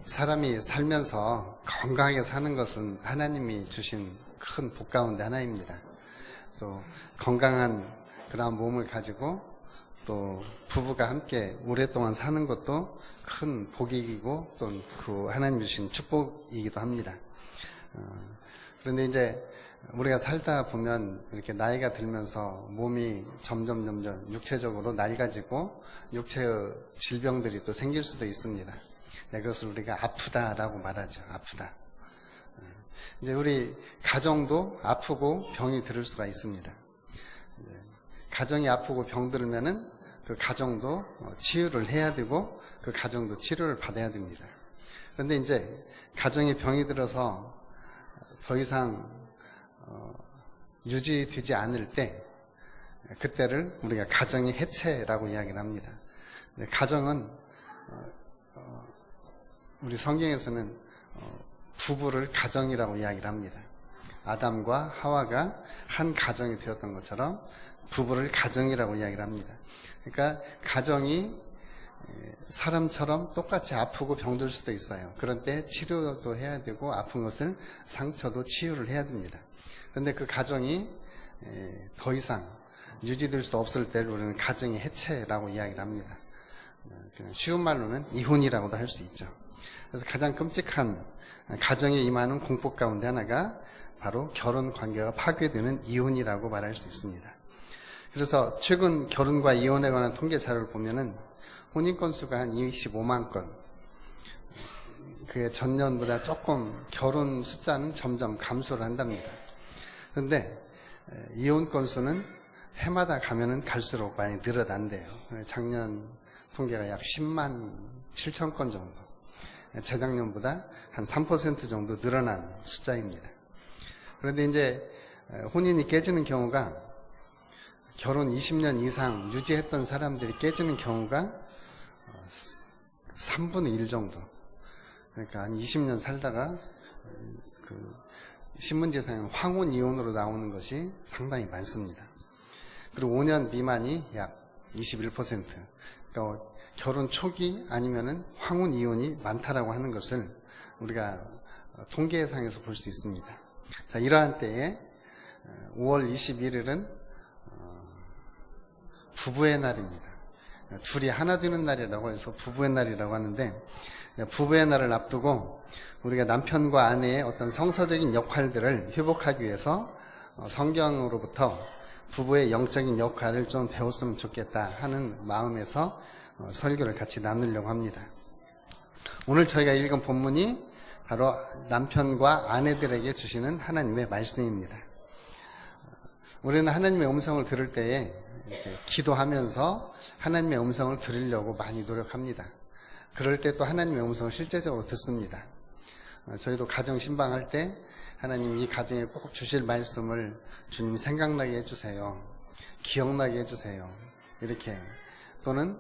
사람이 살면서 건강하게 사는 것은 하나님이 주신 큰 복 가운데 하나입니다. 또 건강한 그런 몸을 가지고 또 부부가 함께 오랫동안 사는 것도 큰 복이고 또 그 하나님 주신 축복이기도 합니다. 그런데 이제 우리가 살다 보면 이렇게 나이가 들면서 몸이 점점 육체적으로 낡아지고 육체의 질병들이 또 생길 수도 있습니다. 그것을 우리가 아프다라고 말하죠. 아프다. 이제 우리 가정도 아프고 병이 들을 수가 있습니다. 가정이 아프고 병 들면은 그 가정도 치유를 해야 되고 그 가정도 치료를 받아야 됩니다. 그런데 이제 가정에 병이 들어서 더 이상 유지되지 않을 때 그때를 우리가 가정의 해체라고 이야기를 합니다. 가정은 우리 성경에서는 부부를 가정이라고 이야기를 합니다. 아담과 하와가 한 가정이 되었던 것처럼 부부를 가정이라고 이야기를 합니다. 그러니까 가정이 사람처럼 똑같이 아프고 병들 수도 있어요. 그런 때 치료도 해야 되고 아픈 것을 상처도 치유를 해야 됩니다. 그런데 그 가정이 더 이상 유지될 수 없을 때를 우리는 가정의 해체라고 이야기를 합니다. 쉬운 말로는 이혼이라고도 할 수 있죠. 그래서 가장 끔찍한 가정에 임하는 공포 가운데 하나가 바로 결혼 관계가 파괴되는 이혼이라고 말할 수 있습니다. 그래서 최근 결혼과 이혼에 관한 통계 자료를 보면은 혼인 건수가 한 25만 건. 그게 전년보다 조금 결혼 숫자는 점점 감소를 한답니다. 그런데 이혼 건수는 해마다 가면은 갈수록 많이 늘어난대요. 작년 통계가 약 10만 7천 건 정도. 재작년보다 한 3% 정도 늘어난 숫자입니다. 그런데 이제 혼인이 깨지는 경우가 결혼 20년 이상 유지했던 사람들이 깨지는 경우가 3분의 1 정도. 그러니까 한 20년 살다가 그 신문지상에 황혼 이혼으로 나오는 것이 상당히 많습니다. 그리고 5년 미만이 약 21%. 그러니까 결혼 초기 아니면은 황혼 이혼이 많다라고 하는 것을 우리가 통계상에서 볼 수 있습니다. 자, 이러한 때에 5월 21일은 부부의 날입니다. 둘이 하나 되는 날이라고 해서 부부의 날이라고 하는데, 부부의 날을 앞두고 우리가 남편과 아내의 어떤 성서적인 역할들을 회복하기 위해서 성경으로부터 부부의 영적인 역할을 좀 배웠으면 좋겠다 하는 마음에서 설교를 같이 나누려고 합니다. 오늘 저희가 읽은 본문이 바로 남편과 아내들에게 주시는 하나님의 말씀입니다. 우리는 하나님의 음성을 들을 때에 이렇게 기도하면서 하나님의 음성을 들으려고 많이 노력합니다. 그럴 때 또 하나님의 음성을 실제적으로 듣습니다. 저희도 가정 신방할 때 하나님 이 가정에 꼭 주실 말씀을 주님 생각나게 해주세요. 기억나게 해주세요. 이렇게 또는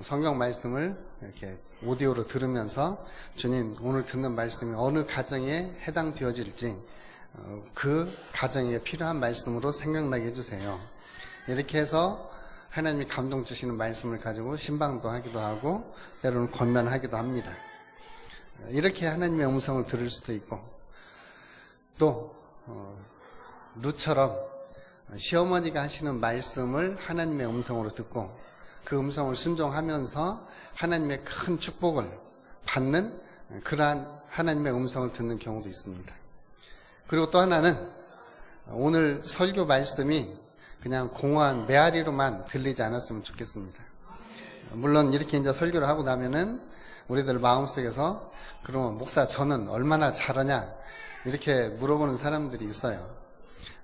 성경 말씀을 이렇게 오디오로 들으면서 주님 오늘 듣는 말씀이 어느 가정에 해당되어질지 그 가정에 필요한 말씀으로 생각나게 해주세요. 이렇게 해서 하나님이 감동 주시는 말씀을 가지고 신방도 하기도 하고 때로는 권면하기도 합니다. 이렇게 하나님의 음성을 들을 수도 있고 또 루처럼 시어머니가 하시는 말씀을 하나님의 음성으로 듣고 그 음성을 순종하면서 하나님의 큰 축복을 받는 그러한 하나님의 음성을 듣는 경우도 있습니다. 그리고 또 하나는 오늘 설교 말씀이 그냥 공허한 메아리로만 들리지 않았으면 좋겠습니다. 물론 이렇게 이제 설교를 하고 나면은 우리들 마음속에서 그러면 목사 저는 얼마나 잘하냐 이렇게 물어보는 사람들이 있어요.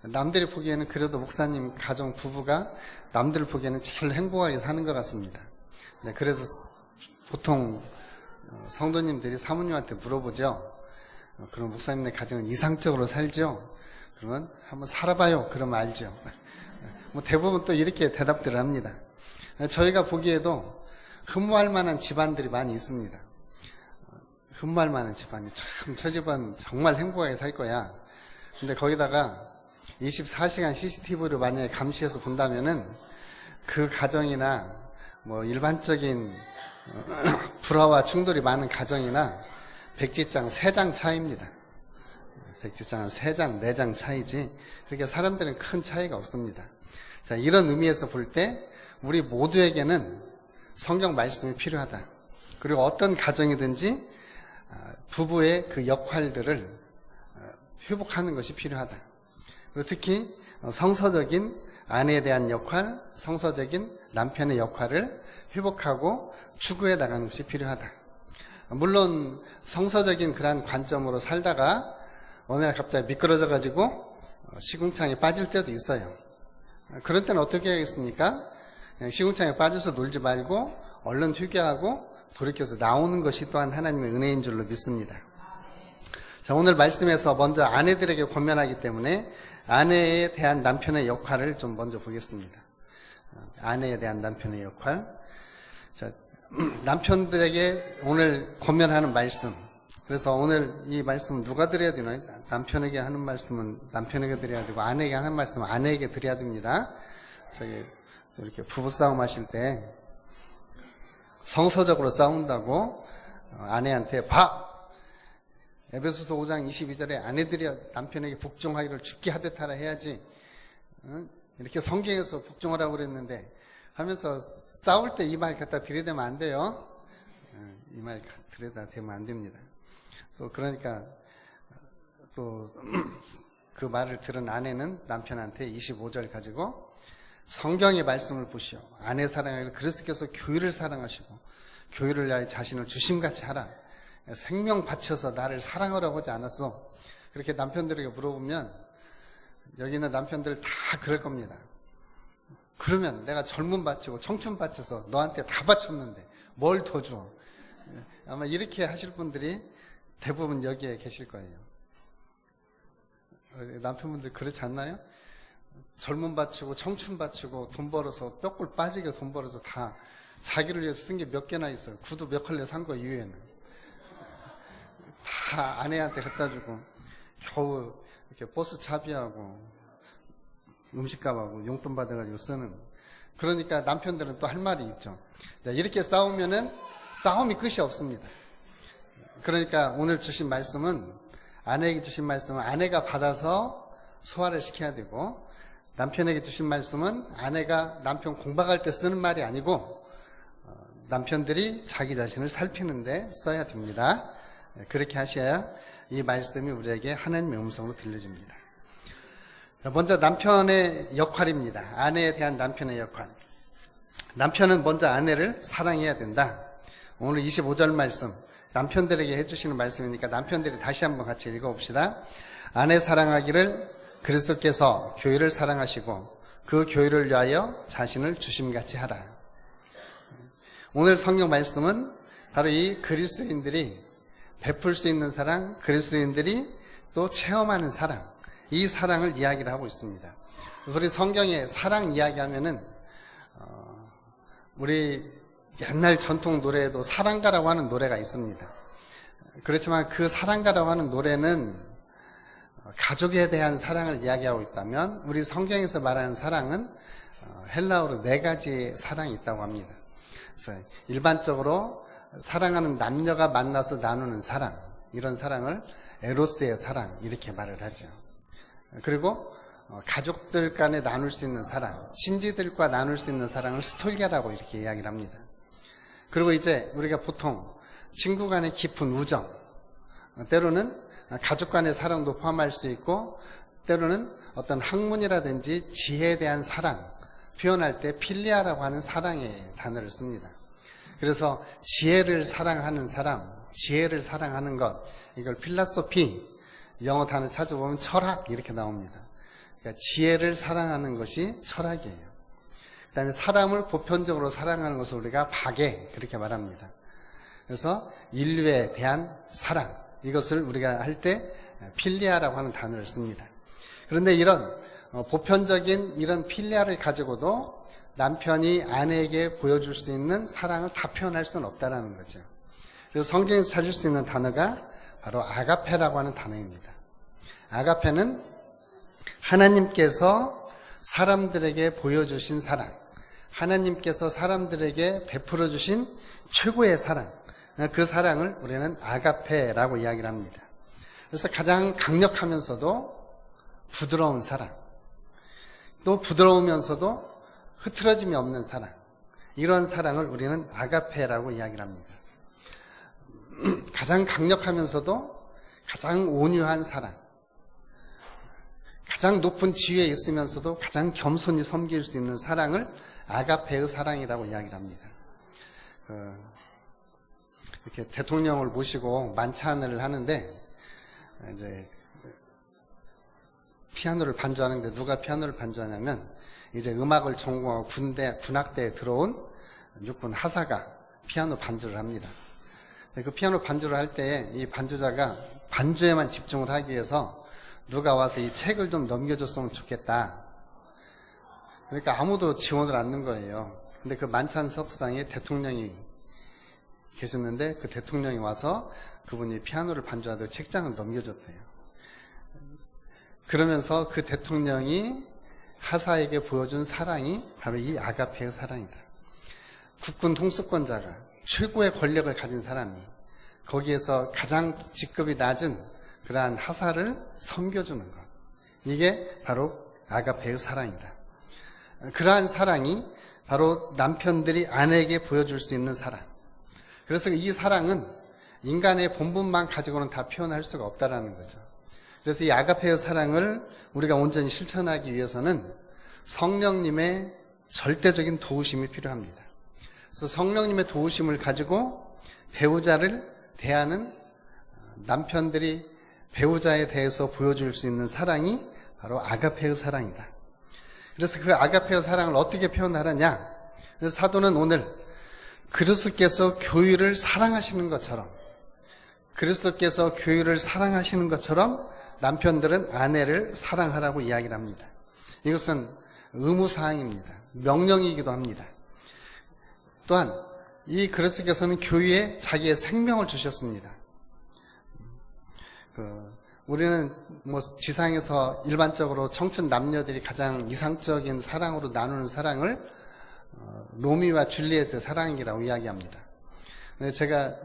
남들이 보기에는 그래도 목사님 가정 부부가 남들 보기에는 제일 행복하게 사는 것 같습니다. 그래서 보통 성도님들이 사모님한테 물어보죠. 그럼 목사님네 가정은 이상적으로 살죠? 그러면 한번 살아봐요. 그러면 알죠. 뭐 대부분 또 이렇게 대답들을 합니다. 저희가 보기에도 흠모할 만한 집안들이 많이 있습니다. 흠모할 만한 집안이 참 저 집안 정말 행복하게 살 거야. 근데 거기다가 24시간 CCTV를 만약에 감시해서 본다면은 그 가정이나 뭐 일반적인 불화와 충돌이 많은 가정이나 백지장 3장 차이입니다. 백지장은 3장, 4장 차이지 그렇게 사람들은 큰 차이가 없습니다. 자, 이런 의미에서 볼 때 우리 모두에게는 성경 말씀이 필요하다. 그리고 어떤 가정이든지 부부의 그 역할들을 회복하는 것이 필요하다. 그리고 특히 성서적인 아내에 대한 역할, 성서적인 남편의 역할을 회복하고 추구해 나가는 것이 필요하다. 물론 성서적인 그러한 관점으로 살다가 어느 날 갑자기 미끄러져 가지고 시궁창에 빠질 때도 있어요. 그런 때는 어떻게 해야겠습니까? 그냥 시궁창에 빠져서 놀지 말고 얼른 휴게하고 돌이켜서 나오는 것이 또한 하나님의 은혜인 줄로 믿습니다. 자, 오늘 말씀에서 먼저 아내들에게 권면하기 때문에 아내에 대한 남편의 역할을 좀 먼저 보겠습니다. 아내에 대한 남편의 역할. 자, 남편들에게 오늘 권면하는 말씀. 그래서 오늘 이 말씀은 누가 드려야 되나요? 남편에게 하는 말씀은 남편에게 드려야 되고 아내에게 하는 말씀은 아내에게 드려야 됩니다. 저기 이렇게 부부싸움 하실 때 성서적으로 싸운다고 아내한테 에베소서 5장 22절에 아내들이 남편에게 복종하기를 죽게 하듯 하라 해야지 이렇게 성경에서 복종하라고 그랬는데 하면서 싸울 때 이 말 갖다 들이대면 안 돼요. 이 말 들이다 대면 안 됩니다. 또 그러니까 또 그 말을 들은 아내는 남편한테 25절 가지고 성경의 말씀을 보시오. 아내 사랑하기를 그리스도께서 교회를 사랑하시고 교회를 위하여 자신을 주심같이 하라. 생명 바쳐서 나를 사랑하라고 하지 않았어. 그렇게 남편들에게 물어보면 여기 있는 남편들 다 그럴 겁니다. 그러면 내가 젊음 바치고 청춘 바쳐서 너한테 다 바쳤는데 뭘 더 줘. 아마 이렇게 하실 분들이 대부분 여기에 계실 거예요. 남편분들 그렇지 않나요? 젊음 바치고 청춘 바치고 돈 벌어서 뼈골 빠지게 돈 벌어서 다 자기를 위해서 쓴 게 몇 개나 있어요. 구두 몇 컬레 산 거 이외에는 다 아내한테 갖다 주고 겨우 이렇게 버스 차비하고 음식값하고 용돈 받아가지고 쓰는. 그러니까 남편들은 또 할 말이 있죠. 이렇게 싸우면은 싸움이 끝이 없습니다. 그러니까 오늘 주신 말씀은 아내에게 주신 말씀은 아내가 받아서 소화를 시켜야 되고 남편에게 주신 말씀은 아내가 남편 공박할 때 쓰는 말이 아니고 남편들이 자기 자신을 살피는데 써야 됩니다. 그렇게 하셔야 이 말씀이 우리에게 하나님의 음성으로 들려집니다. 먼저 남편의 역할입니다. 아내에 대한 남편의 역할. 남편은 먼저 아내를 사랑해야 된다. 오늘 25절 말씀 남편들에게 해주시는 말씀이니까 남편들이 다시 한번 같이 읽어봅시다. 아내 사랑하기를 그리스도께서 교회를 사랑하시고 그 교회를 위하여 자신을 주심같이 하라. 오늘 성경 말씀은 바로 이 그리스도인들이 베풀 수 있는 사랑, 그리스도인들이 또 체험하는 사랑, 이 사랑을 이야기를 하고 있습니다. 그래서 우리 성경에 사랑 이야기하면은 우리 옛날 전통 노래에도 사랑가라고 하는 노래가 있습니다. 그렇지만 그 사랑가라고 하는 노래는 가족에 대한 사랑을 이야기하고 있다면 우리 성경에서 말하는 사랑은 헬라어로 4가지의 사랑이 있다고 합니다. 그래서 일반적으로 사랑하는 남녀가 만나서 나누는 사랑, 이런 사랑을 에로스의 사랑 이렇게 말을 하죠. 그리고 가족들 간에 나눌 수 있는 사랑, 친지들과 나눌 수 있는 사랑을 스톨게라고 이렇게 이야기를 합니다. 그리고 이제 우리가 보통 친구 간의 깊은 우정, 때로는 가족 간의 사랑도 포함할 수 있고 때로는 어떤 학문이라든지 지혜에 대한 사랑, 표현할 때 필리아라고 하는 사랑의 단어를 씁니다. 그래서 지혜를 사랑하는 사람, 지혜를 사랑하는 것, 이걸 필라소피, 영어 단어 찾아보면 철학 이렇게 나옵니다. 그러니까 지혜를 사랑하는 것이 철학이에요. 그 다음에 사람을 보편적으로 사랑하는 것을 우리가 박애 그렇게 말합니다. 그래서 인류에 대한 사랑, 이것을 우리가 할 때 필리아라고 하는 단어를 씁니다. 그런데 이런 보편적인 이런 필리아를 가지고도 남편이 아내에게 보여줄 수 있는 사랑을 다 표현할 수는 없다라는 거죠. 그래서 성경에서 찾을 수 있는 단어가 바로 아가페라고 하는 단어입니다. 아가페는 하나님께서 사람들에게 보여주신 사랑, 하나님께서 사람들에게 베풀어 주신 최고의 사랑, 그 사랑을 우리는 아가페라고 이야기를 합니다. 그래서 가장 강력하면서도 부드러운 사랑, 또 부드러우면서도 흐트러짐이 없는 사랑, 이런 사랑을 우리는 아가페라고 이야기를 합니다. 가장 강력하면서도 가장 온유한 사랑, 가장 높은 지위에 있으면서도 가장 겸손히 섬길 수 있는 사랑을 아가페의 사랑이라고 이야기를 합니다. 이렇게 대통령을 모시고 만찬을 하는데 이제 피아노를 반주하는데 누가 피아노를 반주하냐면 이제 음악을 전공하고 군악대에 들어온 육군 하사가 피아노 반주를 합니다. 그 피아노 반주를 할 때 이 반주자가 반주에만 집중을 하기 위해서 누가 와서 이 책을 좀 넘겨줬으면 좋겠다. 그러니까 아무도 지원을 안 넣은 거예요. 근데 그 만찬석상에 대통령이 계셨는데 그 대통령이 와서 그분이 피아노를 반주하듯 책장을 넘겨줬대요. 그러면서 그 대통령이 하사에게 보여준 사랑이 바로 이 아가페의 사랑이다. 국군 통수권자가 최고의 권력을 가진 사람이 거기에서 가장 직급이 낮은 그러한 하사를 섬겨주는 것, 이게 바로 아가페의 사랑이다. 그러한 사랑이 바로 남편들이 아내에게 보여줄 수 있는 사랑. 그래서 이 사랑은 인간의 본분만 가지고는 다 표현할 수가 없다라는 거죠. 그래서 이 아가페의 사랑을 우리가 온전히 실천하기 위해서는 성령님의 절대적인 도우심이 필요합니다. 그래서 성령님의 도우심을 가지고 배우자를 대하는 남편들이 배우자에 대해서 보여줄 수 있는 사랑이 바로 아가페의 사랑이다. 그래서 그 아가페의 사랑을 어떻게 표현하느냐? 그래서 사도는 오늘 그리스도께서 교회를 사랑하시는 것처럼, 그리스도께서 교회를 사랑하시는 것처럼 남편들은 아내를 사랑하라고 이야기를 합니다. 이것은 의무사항입니다. 명령이기도 합니다. 또한 이 그리스도께서는 교회에 자기의 생명을 주셨습니다. 우리는 지상에서 일반적으로 청춘 남녀들이 가장 이상적인 사랑으로 나누는 사랑을 로미오와 줄리엣의 사랑이라고 이야기합니다. 제가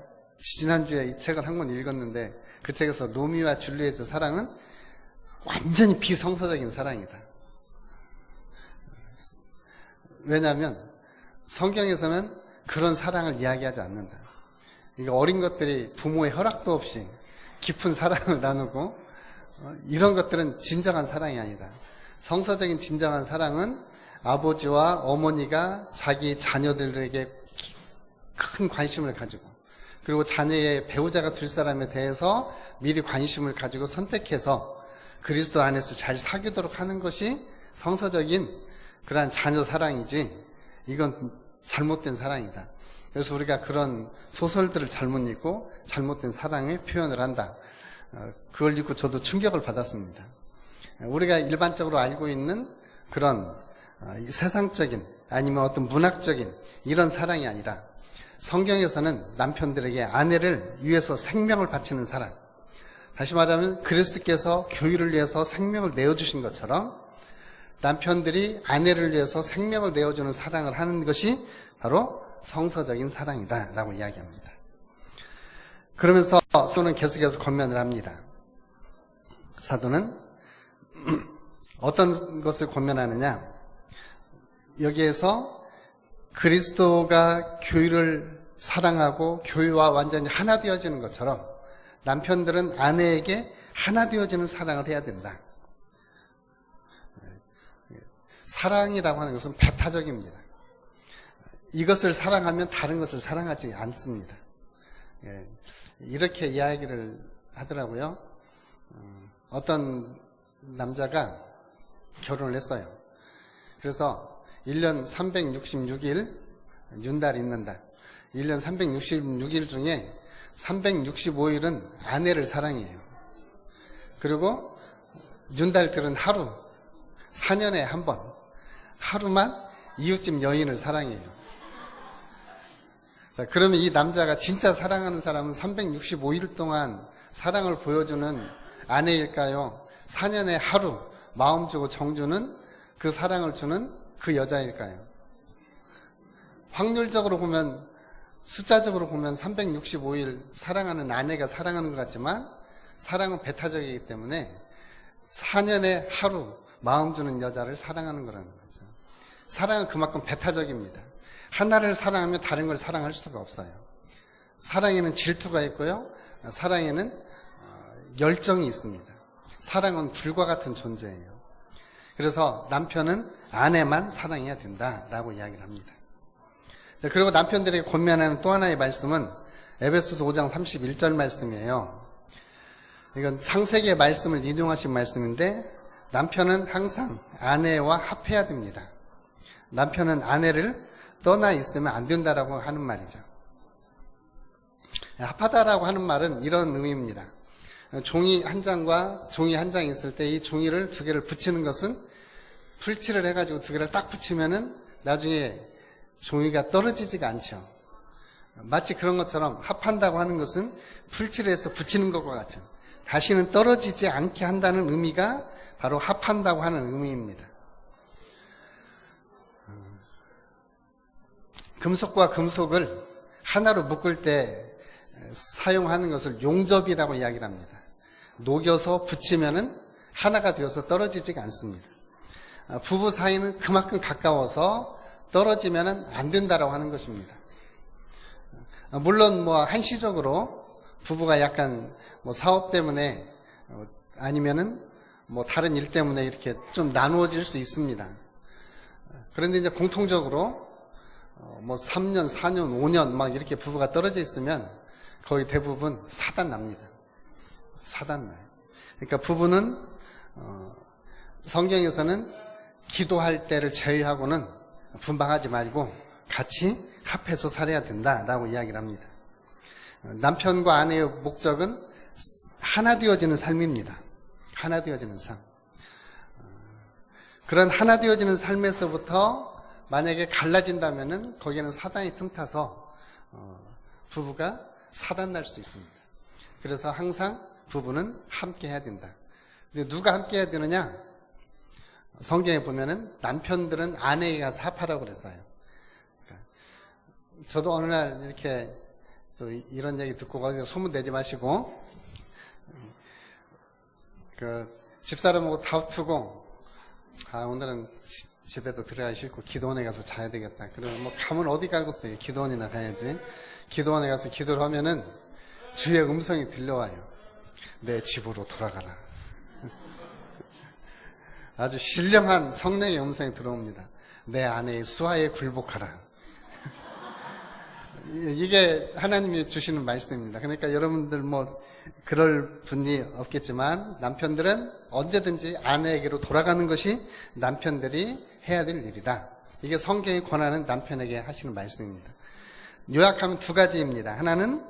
지난주에 이 책을 한 권 읽었는데 그 책에서 로미오와 줄리엣의 사랑은 완전히 비성서적인 사랑이다. 왜냐하면 성경에서는 그런 사랑을 이야기하지 않는다. 그러니까 어린 것들이 부모의 허락도 없이 깊은 사랑을 나누고 이런 것들은 진정한 사랑이 아니다. 성서적인 진정한 사랑은 아버지와 어머니가 자기 자녀들에게 큰 관심을 가지고 그리고 자녀의 배우자가 될 사람에 대해서 미리 관심을 가지고 선택해서 그리스도 안에서 잘 사귀도록 하는 것이 성서적인 그러한 자녀 사랑이지, 이건 잘못된 사랑이다. 그래서 우리가 그런 소설들을 잘못 읽고 잘못된 사랑을 표현을 한다. 그걸 읽고 저도 충격을 받았습니다. 우리가 일반적으로 알고 있는 그런 세상적인 아니면 어떤 문학적인 이런 사랑이 아니라 성경에서는 남편들에게 아내를 위해서 생명을 바치는 사랑, 다시 말하면 그리스도께서 교회를 위해서 생명을 내어주신 것처럼 남편들이 아내를 위해서 생명을 내어주는 사랑을 하는 것이 바로 성서적인 사랑이다 라고 이야기합니다. 그러면서 사도는 계속해서 권면을 합니다. 사도는 어떤 것을 권면하느냐, 여기에서 그리스도가 교회를 사랑하고 교회와 완전히 하나 되어지는 것처럼 남편들은 아내에게 하나 되어지는 사랑을 해야 된다. 사랑이라고 하는 것은 배타적입니다. 이것을 사랑하면 다른 것을 사랑하지 않습니다. 이렇게 이야기를 하더라고요. 어떤 남자가 결혼을 했어요. 그래서 1년 366일 윤달이 있는다. 1년 366일 중에 365일은 아내를 사랑해요. 그리고 윤달들은 하루, 4년에 한 번, 하루만 이웃집 여인을 사랑해요. 자, 그러면 이 남자가 진짜 사랑하는 사람은 365일 동안 사랑을 보여주는 아내일까요? 4년에 하루 마음 주고 정주는 그 사랑을 주는 그 여자일까요? 확률적으로 보면 숫자적으로 보면 365일 사랑하는 아내가 사랑하는 것 같지만 사랑은 배타적이기 때문에 4년에 하루 마음 주는 여자를 사랑하는 거라는 거죠. 사랑은 그만큼 배타적입니다. 하나를 사랑하면 다른 걸 사랑할 수가 없어요. 사랑에는 질투가 있고요. 사랑에는 열정이 있습니다. 사랑은 불과 같은 존재예요. 그래서 남편은 아내만 사랑해야 된다라고 이야기를 합니다. 그리고 남편들에게 권면하는 또 하나의 말씀은 에베소서 5장 31절 말씀이에요. 이건 창세기의 말씀을 인용하신 말씀인데 남편은 항상 아내와 합해야 됩니다. 남편은 아내를 떠나 있으면 안 된다라고 하는 말이죠. 합하다라고 하는 말은 이런 의미입니다. 종이 한 장과 종이 한 장이 있을 때 이 종이를 두 개를 붙이는 것은 풀칠을 해가지고 두 개를 딱 붙이면은 나중에 종이가 떨어지지가 않죠. 마치 그런 것처럼 합한다고 하는 것은 풀칠해서 붙이는 것과 같죠. 다시는 떨어지지 않게 한다는 의미가 바로 합한다고 하는 의미입니다. 금속과 금속을 하나로 묶을 때 사용하는 것을 용접이라고 이야기를 합니다. 녹여서 붙이면은 하나가 되어서 떨어지지가 않습니다. 부부 사이는 그만큼 가까워서 떨어지면은 안 된다라고 하는 것입니다. 물론 한시적으로 부부가 약간 사업 때문에 아니면은 다른 일 때문에 이렇게 좀 나누어질 수 있습니다. 그런데 이제 공통적으로 3년, 4년, 5년 막 이렇게 부부가 떨어져 있으면 거의 대부분 사단 납니다. 사단 나요. 그러니까 부부는 성경에서는 기도할 때를 제외하고는 분방하지 말고 같이 합해서 살아야 된다라고 이야기를 합니다. 남편과 아내의 목적은 하나 되어지는 삶입니다. 하나 되어지는 삶. 그런 하나 되어지는 삶에서부터 만약에 갈라진다면은 거기에는 사단이 틈타서 부부가 사단 날 수 있습니다. 그래서 항상 부부는 함께 해야 된다. 근데 누가 함께 해야 되느냐? 성경에 보면은 남편들은 아내에게 가서 합하라고 그랬어요. 그러니까 저도 어느 날 이렇게 또 이런 얘기 듣고 거기서 소문 내지 마시고 집사람하고 다투고 오늘은 집에도 들어가기 싫고 기도원에 가서 자야 되겠다. 그러면 가면 어디 가겠어요? 기도원이나 가야지. 기도원에 가서 기도를 하면은 주의 음성이 들려와요. 내 집으로 돌아가라. 아주 신령한 성령의 음성이 들어옵니다. 내 아내의 수하에 굴복하라. 이게 하나님이 주시는 말씀입니다. 그러니까 여러분들 그럴 분이 없겠지만 남편들은 언제든지 아내에게로 돌아가는 것이 남편들이 해야 될 일이다. 이게 성경이 권하는 남편에게 하시는 말씀입니다. 요약하면 두 가지입니다. 하나는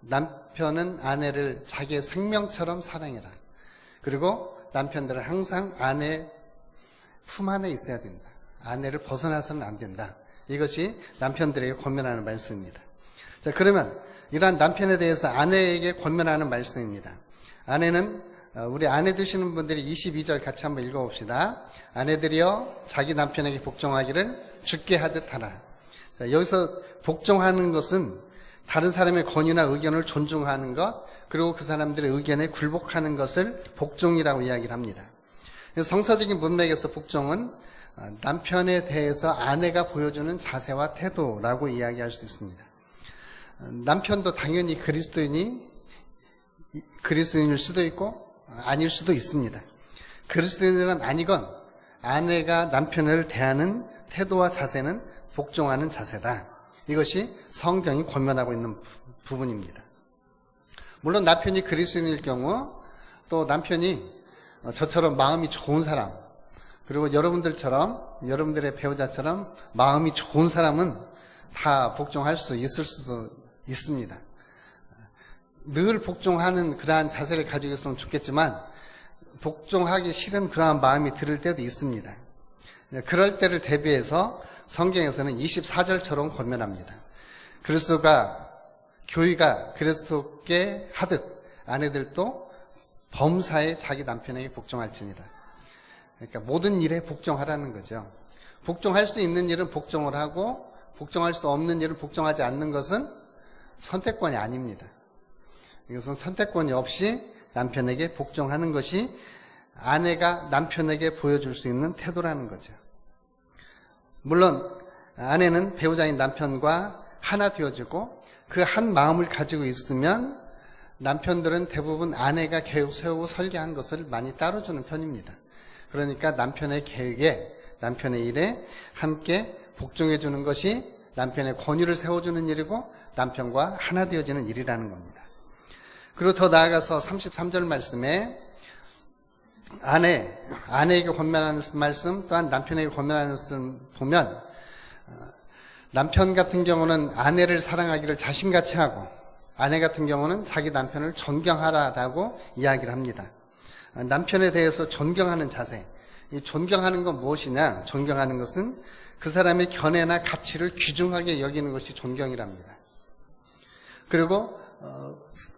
남편은 아내를 자기의 생명처럼 사랑해라. 그리고 남편들은 항상 아내 품 안에 있어야 된다. 아내를 벗어나서는 안 된다. 이것이 남편들에게 권면하는 말씀입니다. 자, 그러면 이러한 남편에 대해서 아내에게 권면하는 말씀입니다. 아내는 우리 아내 되시는 분들이 22절 같이 한번 읽어봅시다. 아내들이여 자기 남편에게 복종하기를 주께 하듯 하라. 자, 여기서 복종하는 것은 다른 사람의 권유나 의견을 존중하는 것, 그리고 그 사람들의 의견에 굴복하는 것을 복종이라고 이야기를 합니다. 성서적인 문맥에서 복종은 남편에 대해서 아내가 보여주는 자세와 태도라고 이야기할 수 있습니다. 남편도 당연히 그리스도인일 수도 있고 아닐 수도 있습니다. 그리스도인은 아니건 아내가 남편을 대하는 태도와 자세는 복종하는 자세다. 이것이 성경이 권면하고 있는 부분입니다. 물론 남편이 그리스도인일 경우 또 남편이 저처럼 마음이 좋은 사람, 그리고 여러분들의 배우자처럼 마음이 좋은 사람은 다 복종할 수 있을 수도 있습니다. 늘 복종하는 그러한 자세를 가지고 있으면 좋겠지만 복종하기 싫은 그러한 마음이 들을 때도 있습니다. 그럴 때를 대비해서 성경에서는 24절처럼 권면합니다. 교회가 그리스도께 하듯 아내들도 범사에 자기 남편에게 복종할지니라. 그러니까 모든 일에 복종하라는 거죠. 복종할 수 있는 일은 복종을 하고 복종할 수 없는 일을 복종하지 않는 것은 선택권이 아닙니다. 이것은 선택권이 없이 남편에게 복종하는 것이 아내가 남편에게 보여줄 수 있는 태도라는 거죠. 물론 아내는 배우자인 남편과 하나 되어지고 그 한 마음을 가지고 있으면 남편들은 대부분 아내가 계획 세우고 설계한 것을 많이 따라주는 편입니다. 그러니까 남편의 계획에, 남편의 일에 함께 복종해 주는 것이 남편의 권위를 세워주는 일이고 남편과 하나 되어지는 일이라는 겁니다. 그리고 더 나아가서 33절 말씀에 아내에게 권면하는 말씀, 또한 남편에게 권면하는 말씀 보면 남편 같은 경우는 아내를 사랑하기를 자신같이 하고 아내 같은 경우는 자기 남편을 존경하라라고 이야기를 합니다. 남편에 대해서 존경하는 자세, 이 존경하는 건 무엇이냐? 존경하는 것은 그 사람의 견해나 가치를 귀중하게 여기는 것이 존경이랍니다. 그리고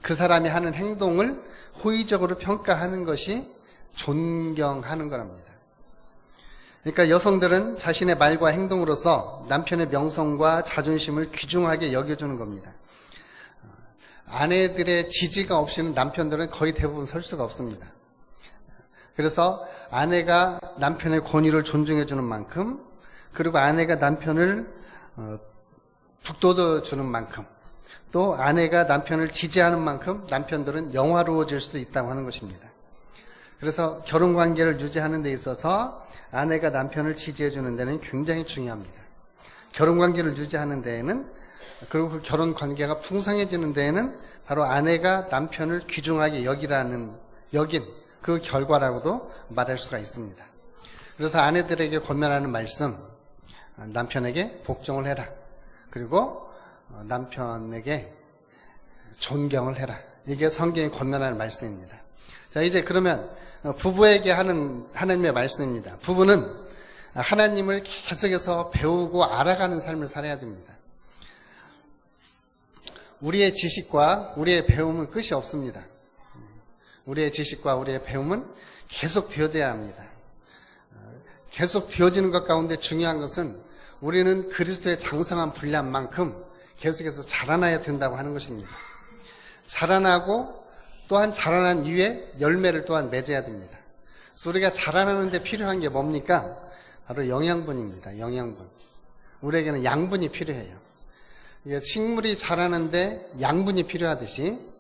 그 사람이 하는 행동을 호의적으로 평가하는 것이 존경하는 거랍니다. 그러니까 여성들은 자신의 말과 행동으로서 남편의 명성과 자존심을 귀중하게 여겨주는 겁니다. 아내들의 지지가 없이는 남편들은 거의 대부분 설 수가 없습니다. 그래서 아내가 남편의 권위를 존중해주는 만큼, 그리고 아내가 남편을 북돋아주는 만큼, 또 아내가 남편을 지지하는 만큼 남편들은 영화로워질 수 있다고 하는 것입니다. 그래서 결혼관계를 유지하는 데 있어서 아내가 남편을 지지해주는 데는 굉장히 중요합니다. 결혼관계를 유지하는 데에는, 그리고 그 결혼관계가 풍성해지는 데에는 바로 아내가 남편을 귀중하게 여긴 그 결과라고도 말할 수가 있습니다. 그래서 아내들에게 권면하는 말씀, 남편에게 복종을 해라. 그리고 남편에게 존경을 해라. 이게 성경이 권면하는 말씀입니다. 자, 이제 그러면 부부에게 하는 하나님의 말씀입니다. 부부는 하나님을 계속해서 배우고 알아가는 삶을 살아야 됩니다. 우리의 지식과 우리의 배움은 끝이 없습니다. 우리의 지식과 우리의 배움은 계속 되어져야 합니다. 계속 되어지는 것 가운데 중요한 것은 우리는 그리스도의 장성한 분량만큼 계속해서 자라나야 된다고 하는 것입니다. 자라나고 또한 자라난 이후에 열매를 또한 맺어야 됩니다. 그래서 우리가 자라나는 데 필요한 게 뭡니까? 바로 영양분입니다. 영양분. 우리에게는 양분이 필요해요. 식물이 자라는데 양분이 필요하듯이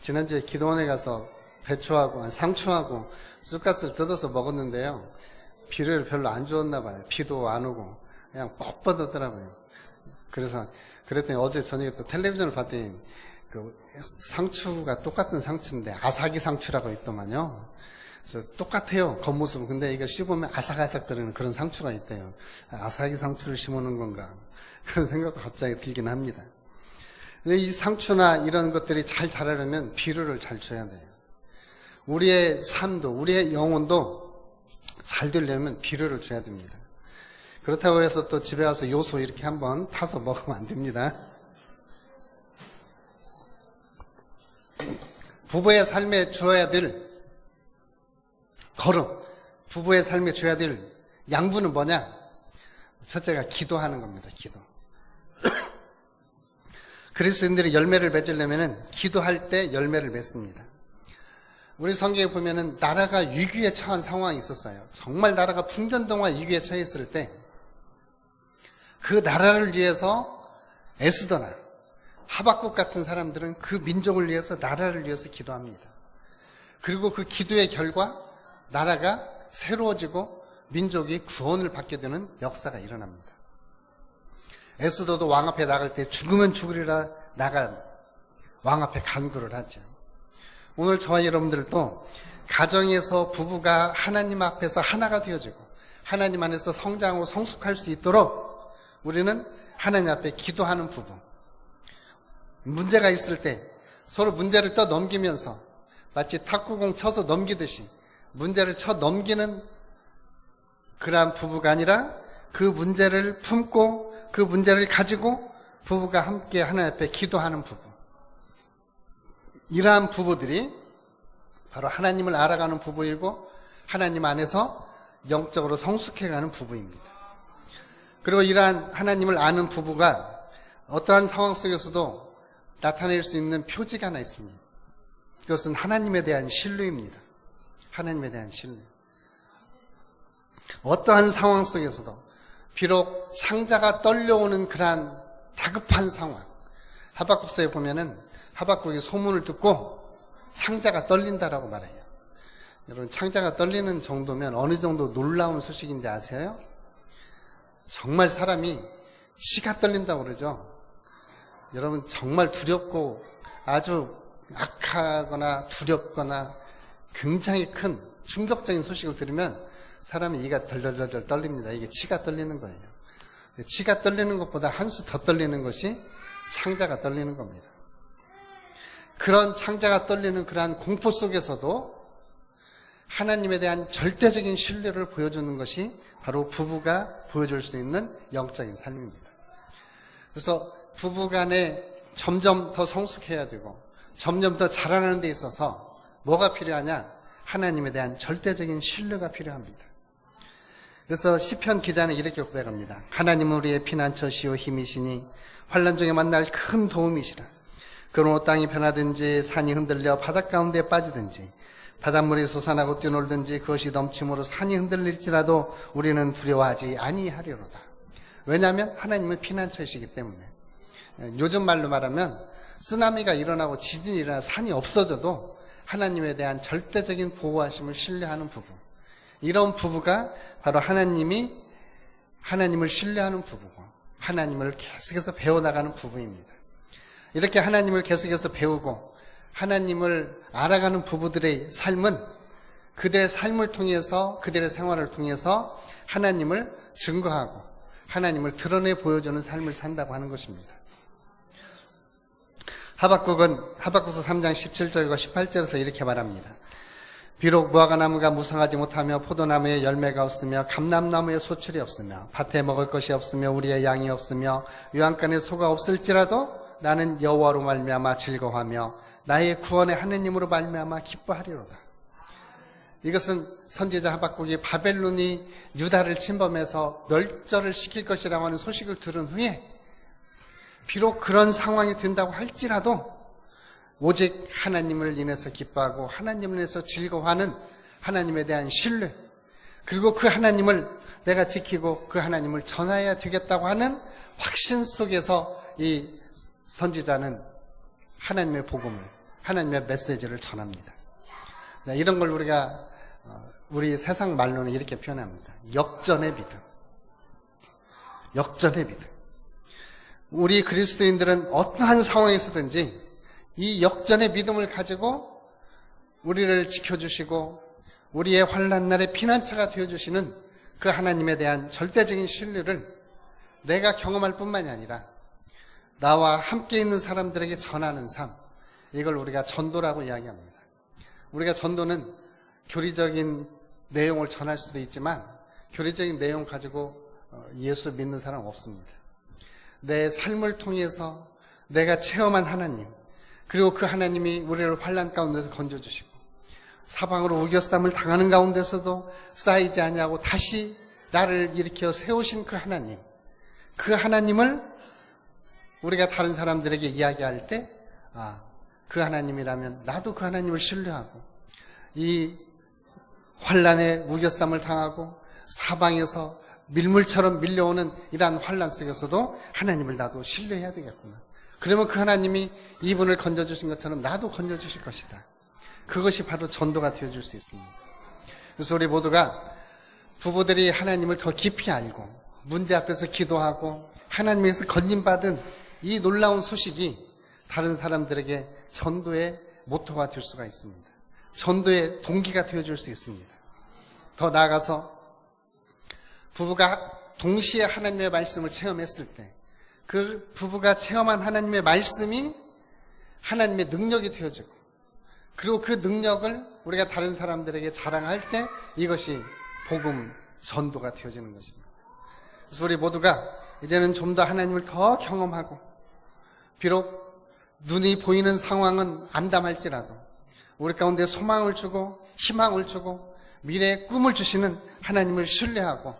지난주에 기도원에 가서 배추하고 상추하고 쑥갓을 뜯어서 먹었는데요. 비를 별로 안 주었나 봐요. 비도 안 오고 그냥 뻣뻣하더라고요. 그래서 그랬더니 어제 저녁에 또 텔레비전을 봤더니 그 상추가 똑같은 상추인데 아삭이 상추라고 있더만요. 그래서 똑같아요, 겉모습은. 근데 이걸 씹으면 아삭아삭거리는 그런 상추가 있대요. 아삭이 상추를 심어놓은 건가? 그런 생각도 갑자기 들긴 합니다. 근데 이 상추나 이런 것들이 잘 자라려면 비료를 잘 줘야 돼요. 우리의 삶도, 우리의 영혼도 잘 되려면 비료를 줘야 됩니다. 그렇다고 해서 또 집에 와서 요소 이렇게 한번 타서 먹으면 안 됩니다. 부부의 삶에 주어야 될 걸음, 부부의 삶에 줘야 될 양분은 뭐냐? 첫째가 기도하는 겁니다. 기도. 그리스도인들이 열매를 맺으려면 기도할 때 열매를 맺습니다. 우리 성경에 보면은 나라가 위기에 처한 상황이 있었어요. 정말 나라가 풍전등화 위기에 처했을 때 그 나라를 위해서 애쓰더나 하박국 같은 사람들은 그 민족을 위해서, 나라를 위해서 기도합니다. 그리고 그 기도의 결과 나라가 새로워지고 민족이 구원을 받게 되는 역사가 일어납니다. 에스더도 왕 앞에 나갈 때 죽으면 죽으리라 나갈 왕 앞에 간구를 하죠. 오늘 저와 여러분들도 가정에서 부부가 하나님 앞에서 하나가 되어지고 하나님 안에서 성장하고 성숙할 수 있도록 우리는 하나님 앞에 기도하는 부부, 문제가 있을 때 서로 문제를 떠넘기면서 마치 탁구공 쳐서 넘기듯이 문제를 쳐 넘기는 그러한 부부가 아니라 그 문제를 품고 그 문제를 가지고 부부가 함께 하나님 앞에 기도하는 부부, 이러한 부부들이 바로 하나님을 알아가는 부부이고 하나님 안에서 영적으로 성숙해가는 부부입니다. 그리고 이러한 하나님을 아는 부부가 어떠한 상황 속에서도 나타낼 수 있는 표지가 하나 있습니다. 그것은 하나님에 대한 신뢰입니다. 하나님에 대한 신뢰. 어떠한 상황 속에서도 비록 창자가 떨려오는 그러한 다급한 상황, 하박국서에 보면은 하박국이 소문을 듣고 창자가 떨린다라고 말해요. 여러분, 창자가 떨리는 정도면 어느 정도 놀라운 소식인지 아세요? 정말 사람이 치가 떨린다고 그러죠. 여러분, 정말 두렵고 아주 악하거나 두렵거나 굉장히 큰 충격적인 소식을 들으면 사람이 이가 덜덜덜 떨립니다. 이게 치가 떨리는 거예요. 치가 떨리는 것보다 한 수 더 떨리는 것이 창자가 떨리는 겁니다. 그런 창자가 떨리는 그러한 공포 속에서도 하나님에 대한 절대적인 신뢰를 보여주는 것이 바로 부부가 보여줄 수 있는 영적인 삶입니다. 그래서 부부간에 점점 더 성숙해야 되고 점점 더 자라나는 데 있어서 뭐가 필요하냐? 하나님에 대한 절대적인 신뢰가 필요합니다. 그래서 시편 기자는 이렇게 고백합니다. 하나님은 우리의 피난처시오 힘이시니 환난 중에 만날 큰 도움이시라. 그러므로 땅이 변하든지 산이 흔들려 바닷 가운데 빠지든지 바닷물이 솟아나고 뛰놀든지 그것이 넘침으로 산이 흔들릴지라도 우리는 두려워하지 아니하리로다. 왜냐하면 하나님은 피난처이시기 때문에. 요즘 말로 말하면 쓰나미가 일어나고 지진이 일어나 산이 없어져도 하나님에 대한 절대적인 보호하심을 신뢰하는 부부. 이런 부부가 바로 하나님을 신뢰하는 부부고 하나님을 계속해서 배워나가는 부부입니다. 이렇게 하나님을 계속해서 배우고 하나님을 알아가는 부부들의 삶은 그들의 삶을 통해서 그들의 생활을 통해서 하나님을 증거하고 하나님을 드러내 보여주는 삶을 산다고 하는 것입니다. 하박국서 3장 17절과 18절에서 이렇게 말합니다. 비록 무화과나무가 무성하지 못하며 포도나무에 열매가 없으며 감람나무에 소출이 없으며 밭에 먹을 것이 없으며 우리의 양이 없으며 유황간에 소가 없을지라도 나는 여호와로 말미암아 즐거워하며 나의 구원의 하느님으로 말미암아 기뻐하리로다. 이것은 선지자 하박국이 바벨론이 유다를 침범해서 멸절을 시킬 것이라고 하는 소식을 들은 후에 비록 그런 상황이 된다고 할지라도 오직 하나님을 인해서 기뻐하고 하나님을 인해서 즐거워하는 하나님에 대한 신뢰, 그리고 그 하나님을 내가 지키고 그 하나님을 전해야 되겠다고 하는 확신 속에서 이 선지자는 하나님의 복음을, 하나님의 메시지를 전합니다. 이런 걸 우리 세상 말로는 이렇게 표현합니다. 역전의 믿음. 역전의 믿음. 우리 그리스도인들은 어떠한 상황에서든지 이 역전의 믿음을 가지고 우리를 지켜주시고 우리의 환난 날의 피난처가 되어주시는 그 하나님에 대한 절대적인 신뢰를 내가 경험할 뿐만이 아니라 나와 함께 있는 사람들에게 전하는 삶, 이걸 우리가 전도라고 이야기합니다. 우리가 전도는 교리적인 내용을 전할 수도 있지만 교리적인 내용 가지고 예수 믿는 사람 없습니다. 내 삶을 통해서 내가 체험한 하나님, 그리고 그 하나님이 우리를 환난 가운데서 건져주시고 사방으로 우겨쌈을 당하는 가운데서도 쌓이지 아니하고 다시 나를 일으켜 세우신 그 하나님, 그 하나님을 우리가 다른 사람들에게 이야기할 때 그 하나님이라면 나도 그 하나님을 신뢰하고 이 환난의 우겨쌈을 당하고 사방에서 밀물처럼 밀려오는 이러한 환난 속에서도 하나님을 나도 신뢰해야 되겠구나. 그러면 그 하나님이 이분을 건져주신 것처럼 나도 건져주실 것이다. 그것이 바로 전도가 되어줄 수 있습니다. 그래서 우리 모두가 부부들이 하나님을 더 깊이 알고 문제 앞에서 기도하고 하나님에서 건진받은 이 놀라운 소식이 다른 사람들에게 전도의 모토가 될 수가 있습니다. 전도의 동기가 되어줄 수 있습니다. 더 나아가서 부부가 동시에 하나님의 말씀을 체험했을 때 그 부부가 체험한 하나님의 말씀이 하나님의 능력이 되어지고 그리고 그 능력을 우리가 다른 사람들에게 자랑할 때 이것이 복음 전도가 되어지는 것입니다. 그래서 우리 모두가 이제는 좀 더 하나님을 더 경험하고 비록 눈이 보이는 상황은 암담할지라도 우리 가운데 소망을 주고 희망을 주고 미래의 꿈을 주시는 하나님을 신뢰하고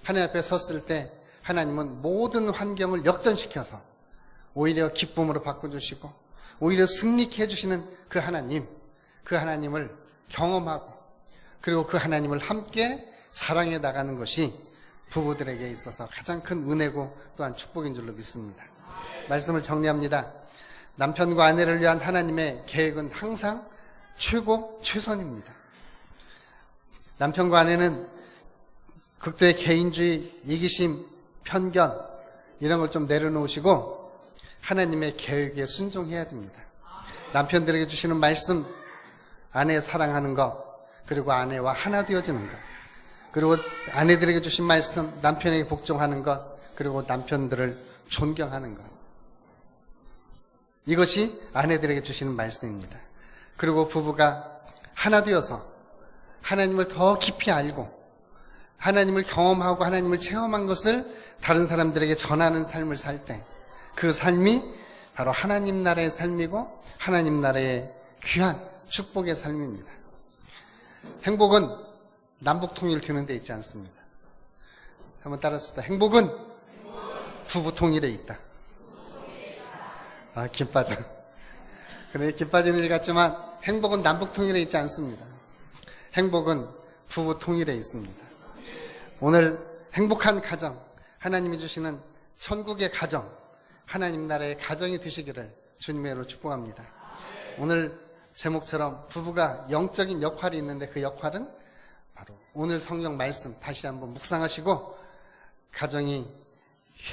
하나님 앞에 섰을 때 하나님은 모든 환경을 역전시켜서 오히려 기쁨으로 바꿔주시고 오히려 승리케 해주시는 그 하나님을 경험하고 그리고 그 하나님을 함께 사랑해 나가는 것이 부부들에게 있어서 가장 큰 은혜고 또한 축복인 줄로 믿습니다. 말씀을 정리합니다. 남편과 아내를 위한 하나님의 계획은 항상 최선입니다. 남편과 아내는 극도의 개인주의, 이기심, 편견 이런 걸 좀 내려놓으시고 하나님의 계획에 순종해야 됩니다. 남편들에게 주시는 말씀, 아내 사랑하는 것, 그리고 아내와 하나 되어지는 것, 그리고 아내들에게 주신 말씀, 남편에게 복종하는 것, 그리고 남편들을 존경하는 것. 이것이 아내들에게 주시는 말씀입니다. 그리고 부부가 하나 되어서 하나님을 더 깊이 알고 하나님을 경험하고 하나님을 체험한 것을 다른 사람들에게 전하는 삶을 살 때 그 삶이 바로 하나님 나라의 삶이고 하나님 나라의 귀한 축복의 삶입니다. 행복은 남북통일 되는 데 있지 않습니다. 한번 따라합시다. 행복은 부부 통일에 있다. 김 빠져. 그래, 김 빠지는 일 같지만 행복은 남북 통일에 있지 않습니다. 행복은 부부 통일에 있습니다. 오늘 행복한 가정, 하나님이 주시는 천국의 가정, 하나님 나라의 가정이 되시기를 주님의 이름으로 축복합니다. 오늘 제목처럼 부부가 영적인 역할이 있는데 그 역할은 바로 오늘 성경 말씀 다시 한번 묵상하시고 가정이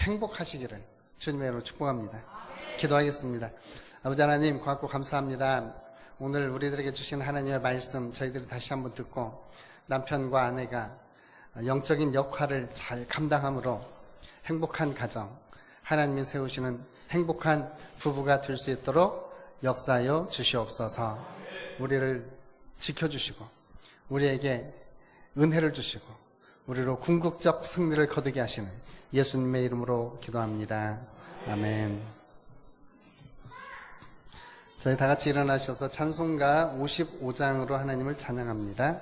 행복하시기를 주님의 이름으로 축복합니다. 기도하겠습니다. 아버지 하나님 고맙고 감사합니다. 오늘 우리들에게 주신 하나님의 말씀 저희들이 다시 한번 듣고 남편과 아내가 영적인 역할을 잘 감당함으로 행복한 가정, 하나님이 세우시는 행복한 부부가 될 수 있도록 역사하여 주시옵소서. 우리를 지켜주시고 우리에게 은혜를 주시고 우리로 궁극적 승리를 거두게 하시는 예수님의 이름으로 기도합니다. 아멘. 저희 다 같이 일어나셔서 찬송가 55장으로 하나님을 찬양합니다.